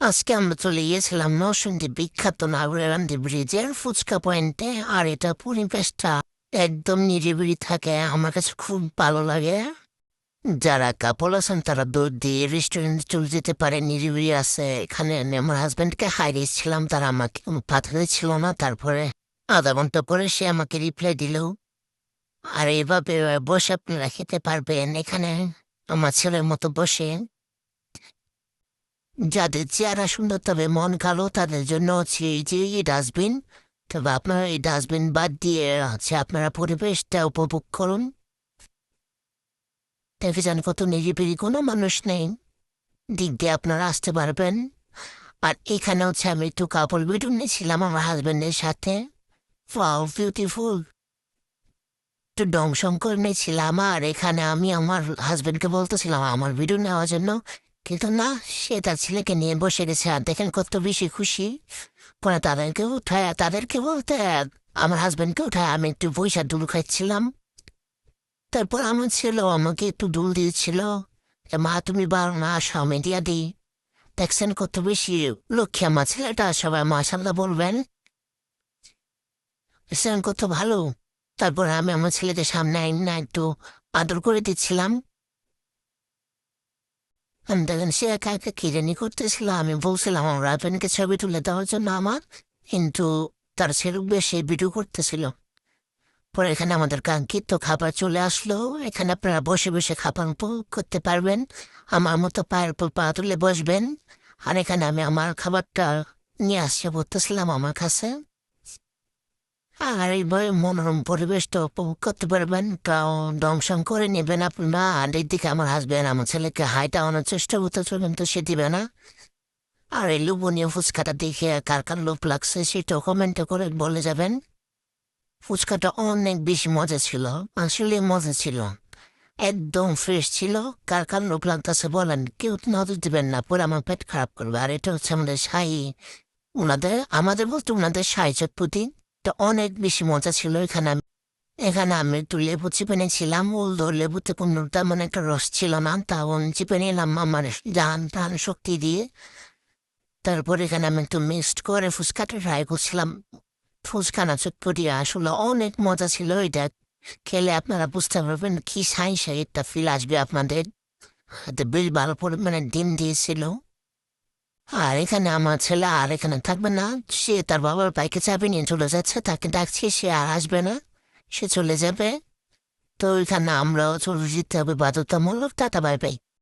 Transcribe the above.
আজকে আমরা চলে গিয়েছিলাম নরসিংদী বিখ্যাত নাগরাকান্দি ব্রিজের ফুচকা পয়েন্টে। আর এটা পরিবেশটা একদম নিরিবিলি থাকে, আমার কাছে খুব ভালো লাগে। যারা কাপল আছেন তারা দূর দিয়ে রেস্টুরেন্টে চলে যেতে পারে, নিরিবিলি আছে এখানে। আমি আমার হাজব্যান্ডকে হাই দিয়েছিলাম, তারা আমাকে কোনো পাঠাতে ছিল না। তারপরে আধা ঘন্টা পরে সে আমাকে রিপ্লাই দিল। আর এভাবে বসে আপনারা খেতে পারবেন এখানে আমার ছেলের মতো বসে। যাদের চেহারা সুন্দর তবে মন কালো তাদের জন্য হচ্ছে এই যে এই ডাস্টবিন। তবে আপনারা এই ডাস্টবিন বাদ দিয়ে হচ্ছে আপনারা পরিবেশটা উপভোগ করুন। দেখে যান কত নিরিবিলি, কোনো মানুষ নেই, দিক দিয়ে আপনারা আসতে পারবেন। আর এখানে হচ্ছে আমি একটু কাপড় ভিডিও নিয়েছিলাম আমার হাজব্যান্ডের সাথে। ওয়াও বিউটিফুল, একটু ডং সং করে নিয়েছিলাম। আর এখানে আমি আমার হাজব্যান্ডকে বলতেছিলাম আমার ভিডিও নেওয়ার জন্য, কিন্তু না, সে তার ছেলেকে নিয়ে বসে গেছে। আর দেখেন কত বেশি খুশি। পরে তাদেরকে বলতে আমার হাজব্যান্ডকে উঠায় আমি একটু পয়সা দুল খাইছিলাম। তারপর আমার ছেলে আমাকে একটু দুল দিয়েছিল। মা তুমি বার না, আসো আমি দিয়া দিই। দেখছেন কত বেশি লক্ষ্মী আমার ছেলেটা, সবাই মাশাআল্লাহ বলবেন। দেখছেন কত ভালো। তারপর আমি আমার ছেলেদের সামনে না একটু আদর করে দিচ্ছিলাম। আমি দেখেন সে একা একা কি জানি করতেছিল। আমি বলছিলাম আমার হাজব্যান্ডকে ছবি তুলে দেওয়ার জন্য আমার, কিন্তু তার ছেলে বেশি ভিডিও করতেছিল। পরে এখানে আমাদের কাঙ্ক্ষিত খাবার চলে আসলো। এখানে আপনারা বসে বসে খাবার উপভোগ করতে পারবেন, আমার মতো পায়ের উপর পা তুলে বসবেন। আর এখানে আমি আমার খাবারটা নিয়ে আসতে বলতেছিলাম আমার কাছে। আর এইভাবে মনোরম পরিবেশটা উপভোগ করতে পারবেন, কারণ দংশন করে নেবেন আপনারা। আর দিকে আমার হাসবেন আমার ছেলেকে হাইটা আনার চেষ্টা করতে, কিন্তু সে দিবে না। আর এই লোভনীয় ফুচকাটা দেখে কার কার লোভ লাগছে সেটাও কমেন্টে করে বলে যাবেন। ফুচকাটা অনেক বেশি মজা ছিল, আসলে মজা ছিল, একদম ফ্রেশ ছিল। কার কার লোভ লাগতেছে বলেন, কেউ নজর দিবেন না, পরে আমার পেট খারাপ করবে। আর এটা হচ্ছে আমাদের শাহী, আমাদের বলতে ওনাদের শাহী চটপটি। তো অনেক বেশি মজা ছিল। এখানে আমি একটু লেবু চিপে নিয়েছিলাম। লেবুতে কোনো তেমন একটা রস ছিল না, তাও আমি চিপে নিলাম আমার জান প্রাণ শক্তি দিয়ে। তারপর এখানে আমি একটু মিক্সড করে ফুচকাটা ট্রাই করছিলাম। ফুচকানা চটপটি আসলে অনেক মজা ছিল। এটা খেলে আপনারা বুঝতে পারবেন কি সাই সাই একটা ফিল আসবে আপনাদের। বেশ ভালো পরিমাণে ডিম দিয়েছিল। আর এখানে আমার ছেলে আর এখানে থাকবে না, সে তার বাবার বাইকে চাবি নিয়ে চলে যাচ্ছে। তাকে ডাকছি, সে আর আসবে না, সে চলে যাবে। তো এখানে আমরাও চলে যেতে হবে বাধ্যতামূলক। Tata bye bye.